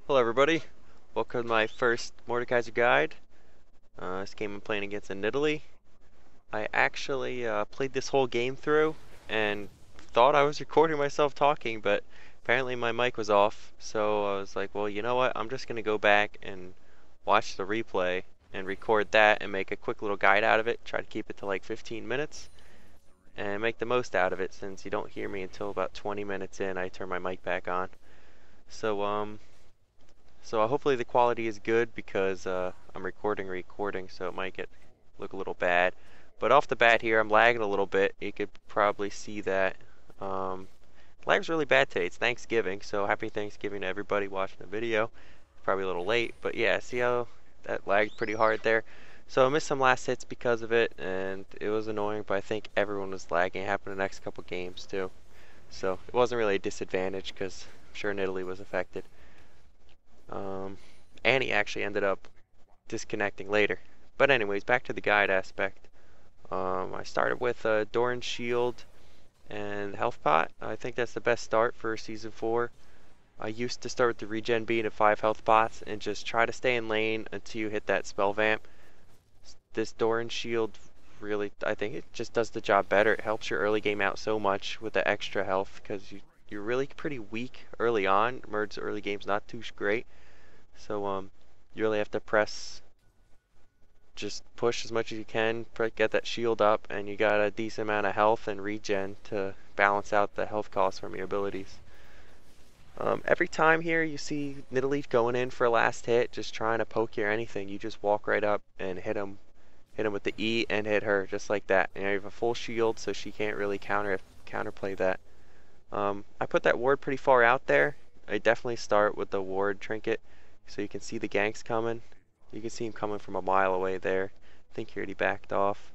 Hello everybody, welcome to my first Mordekaiser guide. This game I'm playing against in Italy. I actually played this whole game through and thought I was recording myself talking, but apparently my mic was off, so I was like, well, you know what, I'm just going to go back and watch the replay and record that and make a quick little guide out of it, try to keep it to like 15 minutes and make the most out of it since you don't hear me until about 20 minutes in. I turn my mic back on. So hopefully the quality is good because I'm recording, so it might look a little bad. But off the bat here, I'm lagging a little bit. You could probably see that. Lag's really bad today. It's Thanksgiving, so happy Thanksgiving to everybody watching the video. Probably a little late, but yeah, see how that lagged pretty hard there. So I missed some last hits because of it, and it was annoying, but I think everyone was lagging. It happened in the next couple games too. So it wasn't really a disadvantage because I'm sure in Italy was affected. Annie actually ended up disconnecting later. But anyways, back to the guide aspect. I started with a Doran Shield and Health Pot. I think that's the best start for Season 4. I used to start with the regen bean at 5 health pots and just try to stay in lane until you hit that spell vamp. This Doran Shield really, I think it just does the job better. It helps your early game out so much with the extra health because you're really pretty weak early on. Merge's early game's not too great. So you really have to just push as much as you can, get that shield up, and you got a decent amount of health and regen to balance out the health costs from your abilities. Every time here you see Nidalee going in for a last hit, just trying to poke you or anything, you just walk right up and hit him with the E and hit her just like that. And you have a full shield, so she can't really counterplay that. I put that ward pretty far out there. I definitely start with the ward trinket. So you can see the Ganks coming. You can see him coming from a mile away there. I think he already backed off.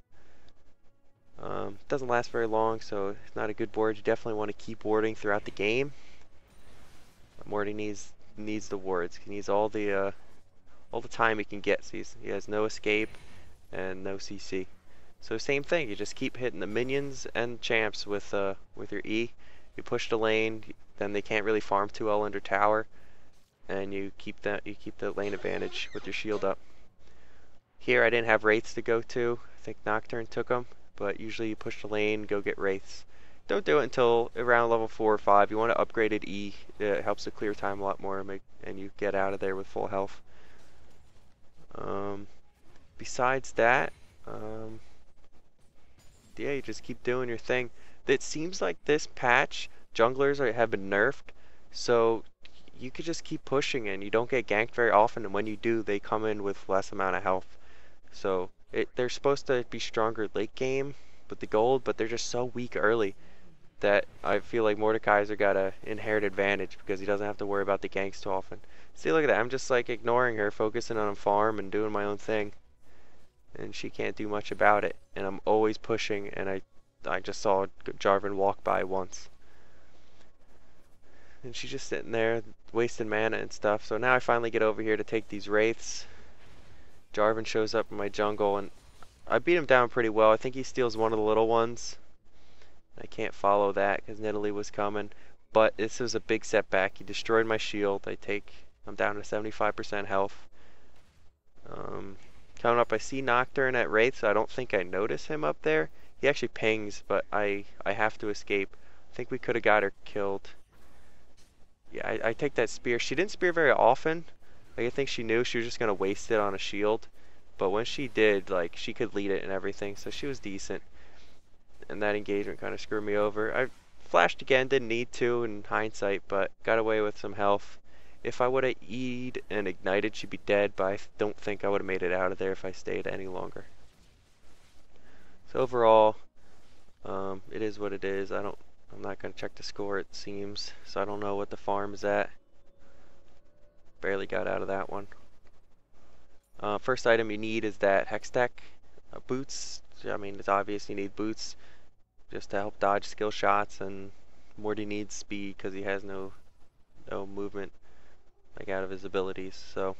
Doesn't last very long, so it's not a good ward. You definitely want to keep warding throughout the game. Morde needs the wards. He needs all the time he can get. So he has no escape and no CC. So same thing. You just keep hitting the minions and champs with your E. You push the lane, then they can't really farm too well under tower. And you keep the lane advantage with your shield up. Here I didn't have wraiths to go to. I think Nocturne took them, but usually you push the lane, go get wraiths. Don't do it until around level 4 or 5. You want to upgrade it E. It helps to clear time a lot more, and you get out of there with full health. Besides that, yeah, you just keep doing your thing. It seems like this patch junglers have been nerfed, so you could just keep pushing and you don't get ganked very often, and when you do, they come in with less amount of health. So they're supposed to be stronger late game with the gold, but they're just so weak early that I feel like Mordekaiser got an inherent advantage because he doesn't have to worry about the ganks too often. See, look at that. I'm just like ignoring her, focusing on farm and doing my own thing, and she can't do much about it. And I'm always pushing, and I just saw Jarvan walk by once. And she's just sitting there wasting mana and stuff. So now I finally get over here to take these wraiths. Jarvan shows up in my jungle and I beat him down pretty well. I think he steals one of the little ones. I can't follow that because Nidalee was coming. But this was a big setback. He destroyed my shield. I'm down to 75% health. Coming up, I see Nocturne at Wraith, so I don't think I notice him up there. He actually pings, but I have to escape. I think we could have got her killed. Yeah, I take that spear. She didn't spear very often. Like, I think she knew she was just going to waste it on a shield. But when she did, like, she could lead it and everything, so she was decent. And that engagement kind of screwed me over. I flashed again, didn't need to in hindsight, but got away with some health. If I would have E'd and ignited, she'd be dead, but I don't think I would have made it out of there if I stayed any longer. So overall, it is what it is. I'm not going to check the score, it seems, so I don't know what the farm is at. Barely got out of that one. First item you need is that hex tech. Boots, I mean, it's obvious you need boots just to help dodge skill shots, and Morde needs speed because he has no movement like out of his abilities. So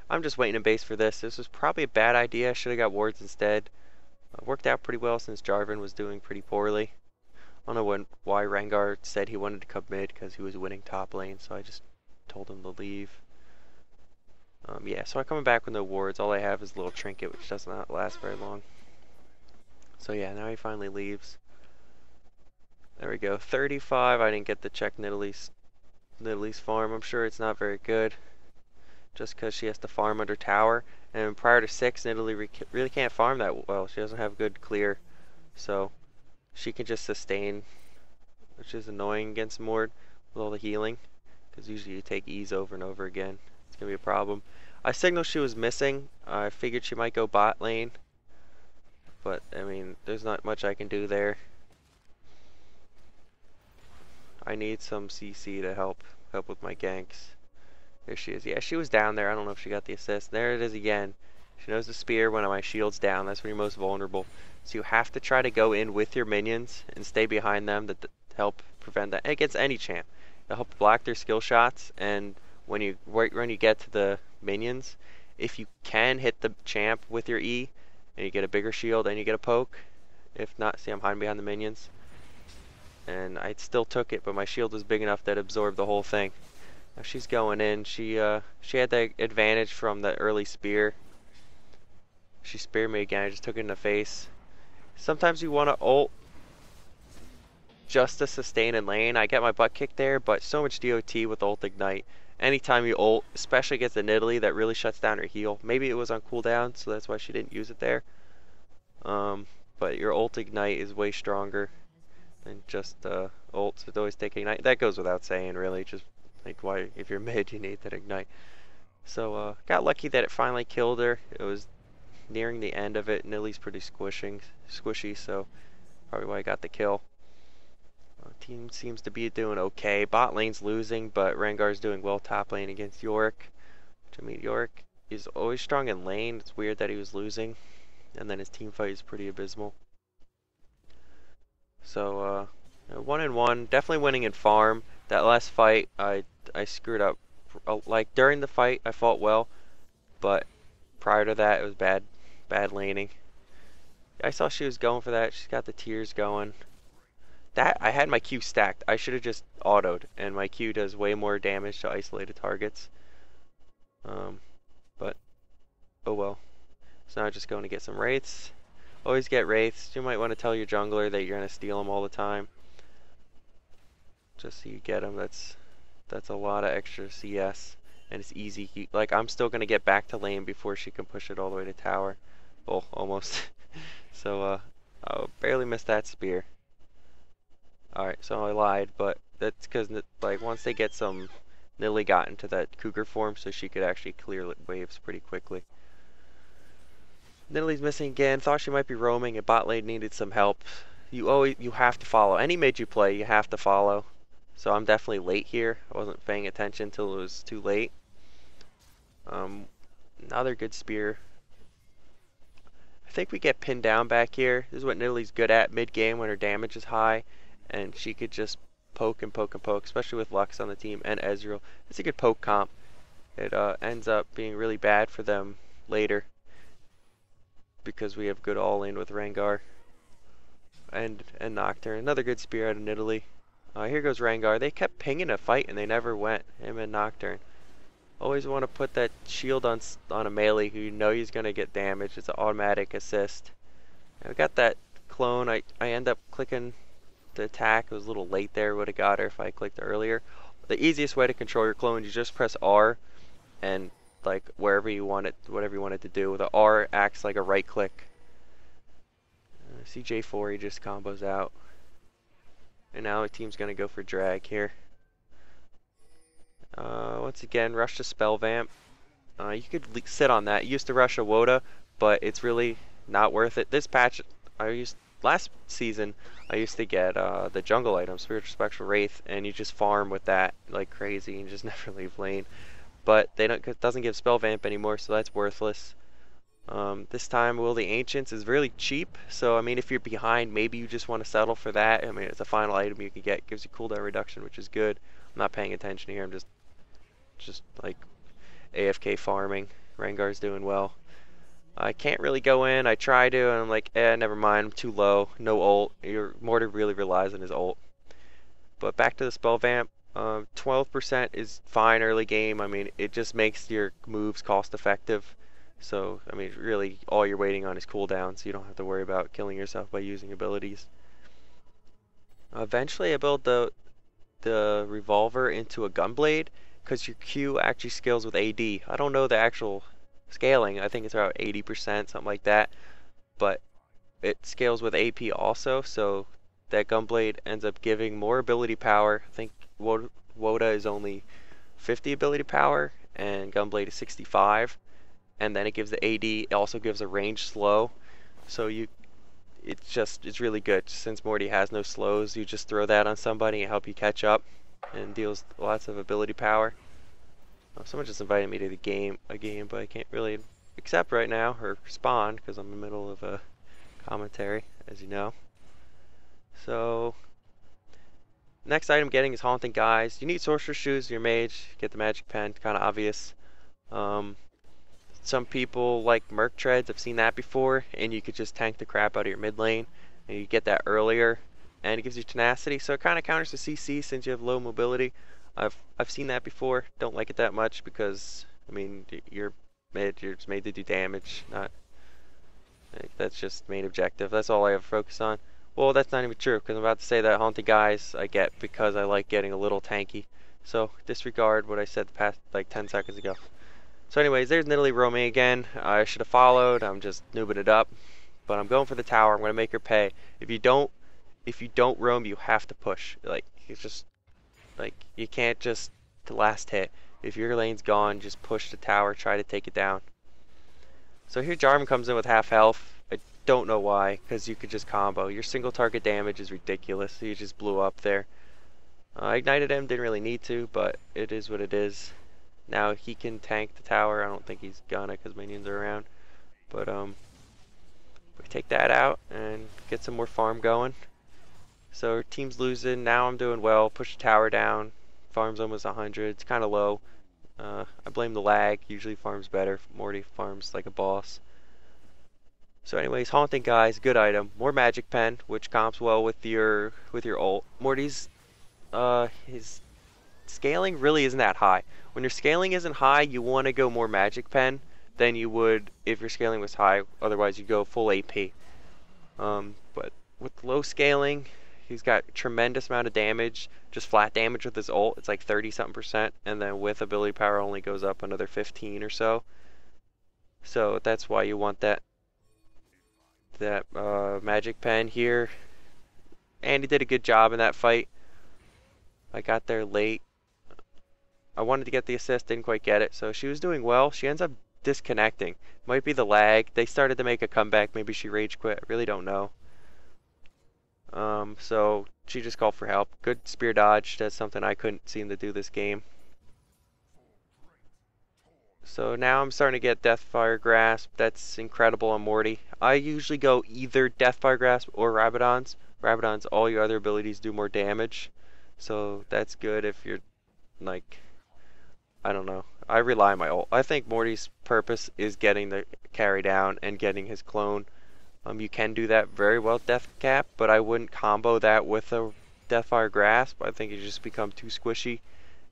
I'm just waiting in base for this. This was probably a bad idea. I should have got wards instead. Worked out pretty well since Jarvan was doing pretty poorly. I don't know why Rengar said he wanted to come mid because he was winning top lane, so I just told him to leave. Yeah, so I'm coming back with no wards. All I have is a little trinket, which does not last very long. So yeah, now he finally leaves. There we go. 35. I didn't get to check Nidalee's farm. I'm sure it's not very good, just because she has to farm under tower. And prior to 6, Nidalee really can't farm that well. She doesn't have good clear, so she can just sustain, which is annoying against Morde with all the healing, because usually you take E's over and over again. It's going to be a problem. I signaled she was missing. I figured she might go bot lane, but I mean, there's not much I can do there. I need some CC to help with my ganks. There she is. Yeah, she was down there. I don't know if she got the assist. There it is again. She knows the spear when my shield's down. That's when you're most vulnerable. So you have to try to go in with your minions and stay behind them to help prevent that. And against any champ, it'll help block their skill shots. And when you get to the minions, if you can hit the champ with your E, and you get a bigger shield and you get a poke. If not, see, I'm hiding behind the minions. And I still took it, but my shield was big enough that it absorbed the whole thing. Now she's going in. She had the advantage from the early spear. She speared me again. I just took it in the face. Sometimes you want to ult just to sustain in lane. I get my butt kicked there, but so much DOT with ult ignite. Anytime you ult, especially against the Nidalee, that really shuts down her heal. Maybe it was on cooldown, so that's why she didn't use it there. But your ult ignite is way stronger than just ults. It always take ignite. That goes without saying, really. Just like why, if you're mid, you need that ignite. So got lucky that it finally killed her. It was nearing the end of it. Nidalee's pretty squishy, so probably why I got the kill. Team seems to be doing okay. Bot lane's losing, but Rengar's doing well top lane against Yorick. I mean, Yorick is always strong in lane. It's weird that he was losing, and then his team fight is pretty abysmal. So 1-1, definitely winning in farm. That last fight, I screwed up. Like during the fight, I fought well, but prior to that, it was bad laning. I saw she was going for that. She's got the tears going. That I had my Q stacked. I should have just autoed, and my Q does way more damage to isolated targets. But oh well. So now I'm just going to get some wraiths. Always get wraiths. You might want to tell your jungler that you're going to steal them all the time, just so you get them. That's a lot of extra CS, and it's easy. Like, I'm still going to get back to lane before she can push it all the way to tower. Well, almost. So I barely missed that spear. Alright, so I lied, but that's because, like, once they get some, Nidalee got into that cougar form, so she could actually clear waves pretty quickly. Nidalee's missing again. Thought she might be roaming, and bot lane needed some help. You have to follow. Any mid you play, you have to follow. So I'm definitely late here. I wasn't paying attention until it was too late. Another good spear. I think we get pinned down back here. This is what Nidalee's good at mid-game when her damage is high, and she could just poke and poke and poke, especially with Lux on the team and Ezreal. It's a good poke comp. It ends up being really bad for them later, because we have good all-in with Rengar and Nocturne. Another good spear out of Nidalee. Here goes Rengar. They kept pinging a fight and they never went. Him and Nocturne. Always want to put that shield on a melee who you know he's going to get damaged. It's an automatic assist. I got that clone. I end up clicking the attack. It was a little late there. Would have got her if I clicked earlier. The easiest way to control your clone, you just press R, and like wherever you want it, whatever you want it to do. The R acts like a right click. CJ4, he just combos out. And now the team's going to go for drag here. Once again, rush to spell vamp. You could sit on that. You used to rush a Woda, but it's really not worth it. This patch, last season, I used to get the jungle item, Spiritual Spectral Wraith, and you just farm with that like crazy and just never leave lane. But it doesn't give spell vamp anymore, so that's worthless. This time, Will the Ancients is really cheap, so I mean, if you're behind, maybe you just want to settle for that. I mean, it's a final item you can get. It gives you cooldown reduction, which is good. I'm not paying attention here. I'm just like AFK farming. Rengar's doing well. I can't really go in. I try to, and I'm like, never mind. I'm too low. No ult. Morde really relies on his ult. But back to the spell vamp. 12% is fine early game. I mean, it just makes your moves cost effective. So, I mean, really, all you're waiting on is cooldown, so you don't have to worry about killing yourself by using abilities. Eventually, I built the revolver into a gunblade, because your Q actually scales with AD. I don't know the actual scaling. I think it's about 80%, something like that. But it scales with AP also, so that gunblade ends up giving more ability power. I think Woda is only 50 ability power, and gunblade is 65. And then it gives the AD. It also gives a range slow. So it's really good. Since Morde has no slows, you just throw that on somebody and help you catch up, and deals lots of ability power. Oh, someone just invited me to a game, but I can't really accept right now or respond because I'm in the middle of a commentary, as you know. So, next item getting is Haunting Guise. You need Sorcerer's Shoes, your mage, get the magic pen, kind of obvious. Some people like Merc Treads, I've seen that before, and you could just tank the crap out of your mid lane, and you get that earlier, and it gives you tenacity, so it kind of counters the CC since you have low mobility. I've seen that before, don't like it that much because, I mean, you're just made to do damage, not, that's just main objective, that's all I ever focus on. Well, that's not even true, because I'm about to say that Haunting Guise I get because I like getting a little tanky. So, disregard what I said the past, like, 10 seconds ago. So anyways, there's Nidalee roaming again. I should have followed, I'm just noobing it up. But I'm going for the tower, I'm going to make her pay. If you don't roam, you have to push. Like, it's just, like, you can't just, the last hit. If your lane's gone, just push the tower, try to take it down. So here Jarvan comes in with half health. I don't know why, because you could just combo. Your single target damage is ridiculous, so you just blew up there. I ignited him, didn't really need to, but it is what it is. Now he can tank the tower. I don't think he's gonna because minions are around. But we take that out and get some more farm going. So our team's losing. Now I'm doing well. Push the tower down. Farm's almost 100. It's kind of low. I blame the lag. Usually farms better. Morde farms like a boss. So anyways, Haunting Guise, good item. More magic pen, which comps well with your ult. Morde's his scaling really isn't that high. When your scaling isn't high, you want to go more magic pen than you would if your scaling was high. Otherwise, you go full AP. But with low scaling, he's got tremendous amount of damage, just flat damage with his ult. It's like 30 something %, and then with ability power only goes up another 15 or so. So that's why you want that magic pen here. And he did a good job in that fight. I got there late. I wanted to get the assist, didn't quite get it. So she was doing well. She ends up disconnecting. Might be the lag. They started to make a comeback. Maybe she rage quit. I really don't know. So she just called for help. Good spear dodge. That's something I couldn't seem to do this game. So now I'm starting to get Deathfire Grasp. That's incredible on Morde. I usually go either Deathfire Grasp or Rabadon's. Rabadon's, all your other abilities do more damage. So that's good if you're, like, I don't know. I rely on my ult. I think Morde's purpose is getting the carry down and getting his clone. You can do that very well with Death Cap, but I wouldn't combo that with a Deathfire Grasp. I think it just become too squishy.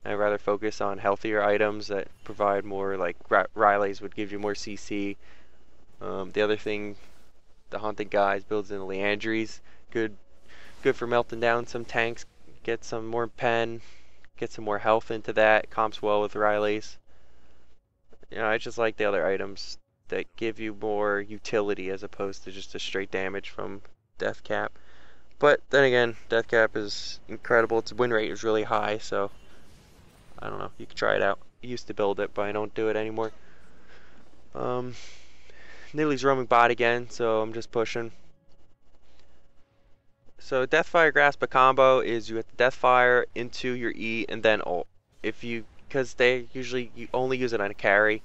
I'd rather focus on healthier items that provide more, like Riley's would give you more CC. The other thing, the Haunted Guise builds in Leandries. Good for melting down some tanks. Get some more pen. Get some more health into that. Comps well with Riley's. You know, I just like the other items that give you more utility as opposed to just a straight damage from Death Cap. But then again, Death Cap is incredible. Its win rate is really high, so I don't know. You can try it out. I used to build it, but I don't do it anymore. Nidalee's roaming bot again, so I'm just pushing. So Deathfire Grasp a combo is you hit the Deathfire into your E and then ult. Because they usually you only use it on a carry,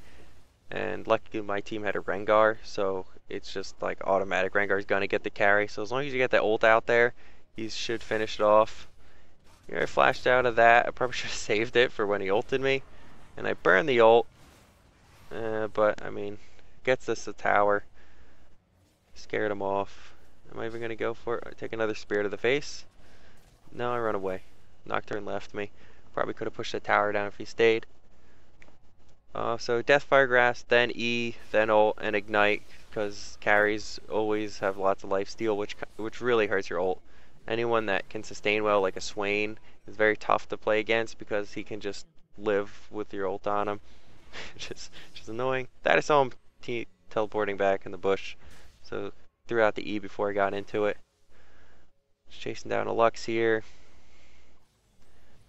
and luckily my team had a Rengar, so it's just like automatic. Rengar's gonna get the carry, so as long as you get that ult out there, you should finish it off. Here I flashed out of that. I probably should have saved it for when he ulted me, and I burned the ult. But I mean, gets us the tower. Scared him off. Am I even gonna go for it? I take another spear to the face. No, I run away. Nocturne left me. Probably could have pushed the tower down if he stayed. So Deathfire Grasp, then E, then ult, and ignite, because carries always have lots of lifesteal, which really hurts your ult. Anyone that can sustain well, like a Swain, is very tough to play against because he can just live with your ult on him, which is annoying. That I saw him teleporting back in the bush, so threw out the E before I got into it. Just chasing down a Lux here.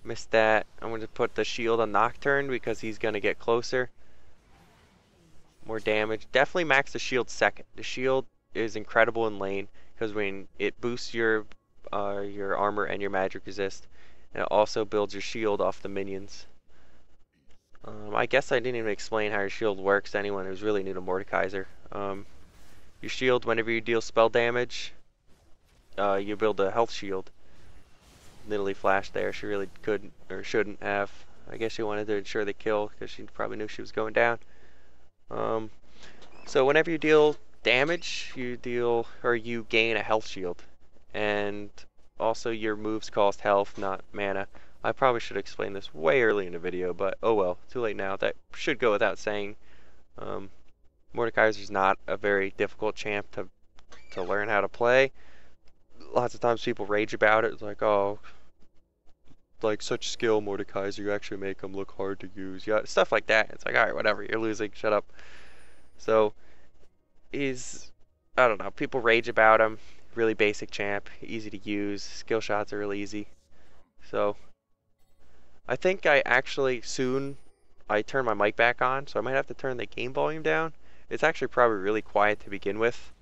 Missed that. I'm going to put the shield on Nocturne because he's going to get closer. More damage. Definitely max the shield second. The shield is incredible in lane because when it boosts your armor and your magic resist, and it also builds your shield off the minions. I guess I didn't even explain how your shield works to anyone who's really new to Mordekaiser. Your shield, whenever you deal spell damage, you build a health shield. Literally flashed there. She really couldn't or shouldn't have. I guess she wanted to ensure the kill because she probably knew she was going down. So whenever you deal damage, you gain a health shield, and also your moves cost health, not mana. I probably should explain this way early in the video, but oh well, too late now. That should go without saying. Mordekaiser's not a very difficult champ to learn how to play. Lots of times people rage about it. It's like, oh, like such skill, Mordekaiser, you actually make him look hard to use. Yeah, stuff like that. It's like, alright, whatever, you're losing, shut up. So, I don't know, people rage about him. Really basic champ, easy to use, skill shots are really easy. So, I think I turn my mic back on, so I might have to turn the game volume down. It's actually probably really quiet to begin with.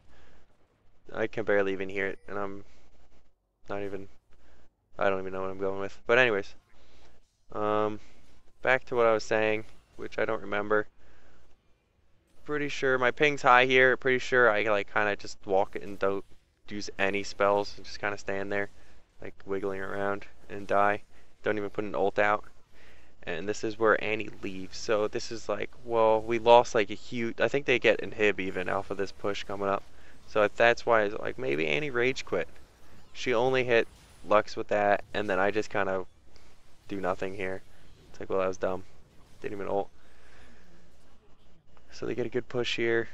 I can barely even hear it, and I don't even know what I'm going with. But anyways, back to what I was saying, which I don't remember. Pretty sure my ping's high here. Pretty sure I like kind of just walk it and don't use any spells. And just kind of stand there, like wiggling around and die. Don't even put an ult out. And this is where Annie leaves. So this is like, well, we lost like a huge. I think they get inhib even off of this push coming up. So that's why it's like maybe Annie rage quit. She only hit Lux with that, and then I just kind of do nothing here. It's like, well, that was dumb. Didn't even ult. So they get a good push here.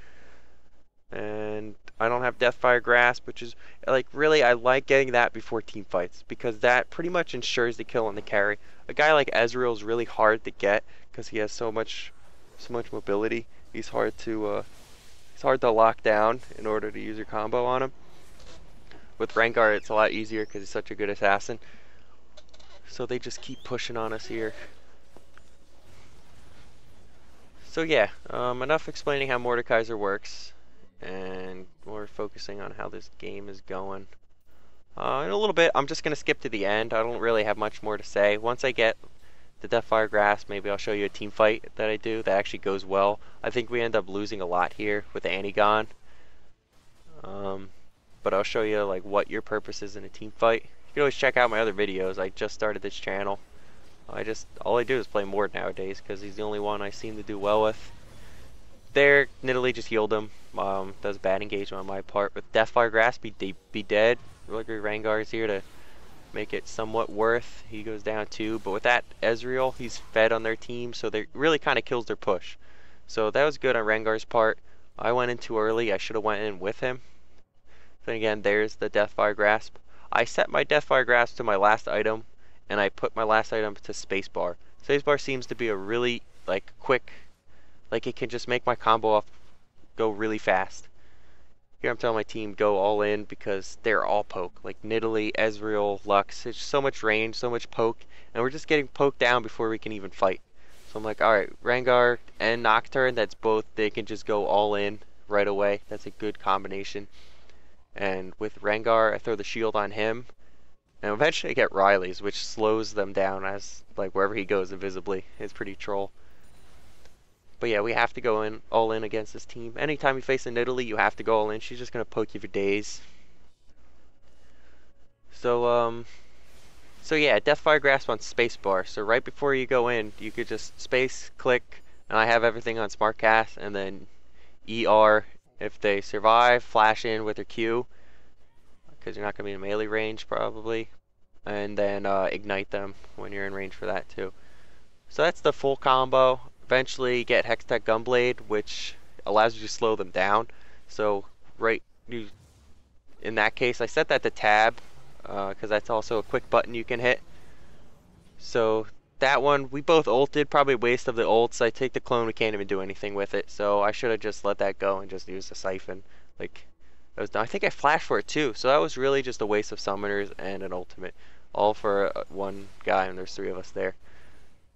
And I don't have Deathfire Grasp, which is, like, really, I like getting that before team fights, because that pretty much ensures the kill on the carry. A guy like Ezreal is really hard to get, because he has so much mobility. He's hard to lock down in order to use your combo on him. With Rengar, it's a lot easier because he's such a good assassin. So they just keep pushing on us here. So yeah, enough explaining how Mordekaiser works, and more focusing on how this game is going. In a little bit, I'm just going to skip to the end. I don't really have much more to say. Once I get the Deathfire Grasp, maybe I'll show you a team fight that I do that actually goes well. I think we end up losing a lot here with Annie gone. But I'll show you like what your purpose is in a team fight. You can always check out my other videos. I just started this channel. All I do is play Morde nowadays because he's the only one I seem to do well with. There, Nidalee just healed him. Does bad engagement on my part. With Deathfire Grasp, be dead. Luckily Rengar is here to make it somewhat worth. He goes down too. But with that Ezreal, he's fed on their team, so they really kind of kills their push. So that was good on Rengar's part. I went in too early. I should have went in with him. Then again, there's the Deathfire Grasp. I set my Deathfire Grasp to my last item, and I put my last item to spacebar. Spacebar seems to be a really like quick, like it can just make my combo off go really fast. Here I'm telling my team go all in because they're all poke. Like Nidalee, Ezreal, Lux. It's so much range, so much poke, and we're just getting poked down before we can even fight. So I'm like, alright, Rengar and Nocturne, that's both, they can just go all in right away. That's a good combination. And with Rengar, I throw the shield on him. And eventually I get Riley's, which slows them down as, like, wherever he goes invisibly. It's pretty troll. But yeah, we have to go in all in against this team. Anytime you face a Nidalee, you have to go all in. She's just going to poke you for days. So yeah, Deathfire Grasp on spacebar. So right before you go in, you could just space, click, and I have everything on Smart Cast, and then ER if they survive, flash in with their Q, because you're not going to be in melee range probably. and then ignite them when you're in range for that too. So that's the full combo. Eventually get Hextech Gunblade, which allows you to slow them down. So in that case, I set that to tab because that's also a quick button you can hit. So that one, we both ulted, probably a waste of the ults. I take the clone, we can't even do anything with it. So I should have just let that go and just used the siphon. Like, that was done. I think I flashed for it too. So that was really just a waste of summoners and an ultimate. All for one guy, and there's 3 of us there.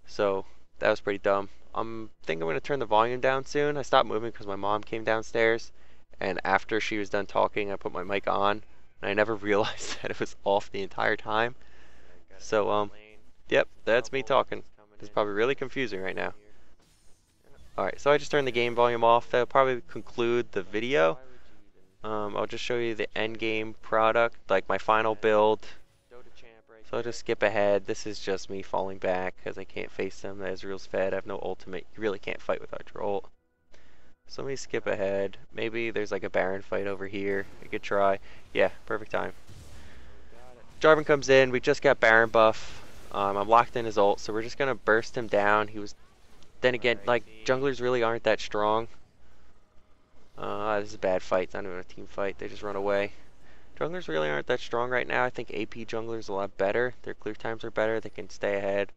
So that was pretty dumb. I think I'm going to turn the volume down soon. I stopped moving because my mom came downstairs. And after she was done talking, I put my mic on. And I never realized that it was off the entire time. So, yep, that's me talking. It's probably really confusing right now. Alright, so I just turned the game volume off. That'll probably conclude the video. I'll just show you the end game product, like my final build. So I'll just skip ahead. This is just me falling back because I can't face them. Ezreal's fed. I have no ultimate. You really can't fight without your ult. So let me skip ahead. Maybe there's like a Baron fight over here. I could try. Yeah, perfect time. Jarvan comes in. We just got Baron buff. I'm locked in his ult, so we're just gonna burst him down. He was. Then again, like junglers really aren't that strong. This is a bad fight. It's not even a team fight. They just run away. Junglers really aren't that strong right now. I think AP junglers a lot better. Their clear times are better. They can stay ahead.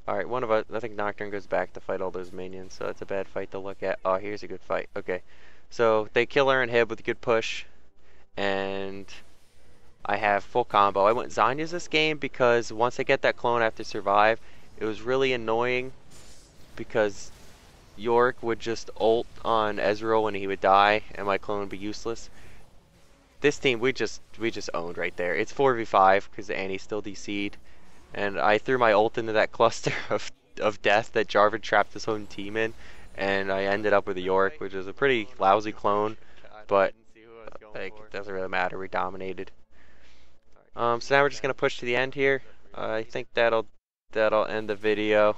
Alright, one of us, I think Nocturne goes back to fight all those minions, so that's a bad fight to look at. Oh, here's a good fight. Okay. So they kill her and hib with a good push. And I have full combo. I went Zanya's this game because once I get that clone I have to survive. It was really annoying because Yorick would just ult on Ezreal when he would die and my clone would be useless. This team, we just owned right there. It's 4v5 because Annie's still DC'd. And I threw my ult into that cluster of death that Jarvan trapped his whole team in. And I ended up with a Yorick, which is a pretty lousy clone. But like, it doesn't really matter. We dominated. So now we're just going to push to the end here. I think that'll end the video.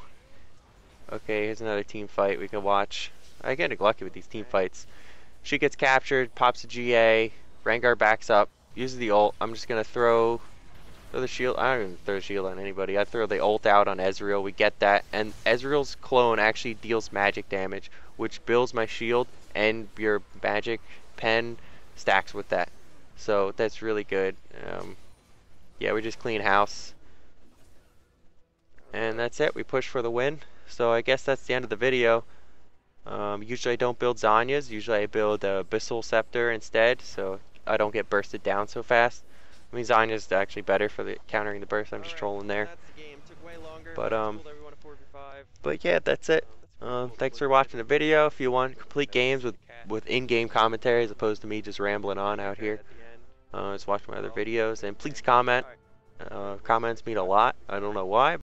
Okay, here's another team fight we can watch. I get lucky with these team fights. She gets captured, pops a GA. Rengar backs up, uses the ult. I'm just going to throw the shield. I don't even throw a shield on anybody. I throw the ult out on Ezreal. We get that. And Ezreal's clone actually deals magic damage, which builds my shield, and your magic pen stacks with that. So that's really good. Yeah, we just clean house. And that's it. We push for the win. So I guess that's the end of the video. Usually I don't build Zanya's. Usually I build Abyssal Scepter instead, so I don't get bursted down so fast. I mean, Zanya's actually better for the countering the burst. I'm just trolling there. But yeah, that's it. Thanks for watching the video. If you want complete games with in-game commentary as opposed to me just rambling on out here, just watch my other videos. And please comment. Comments mean a lot. I don't know why.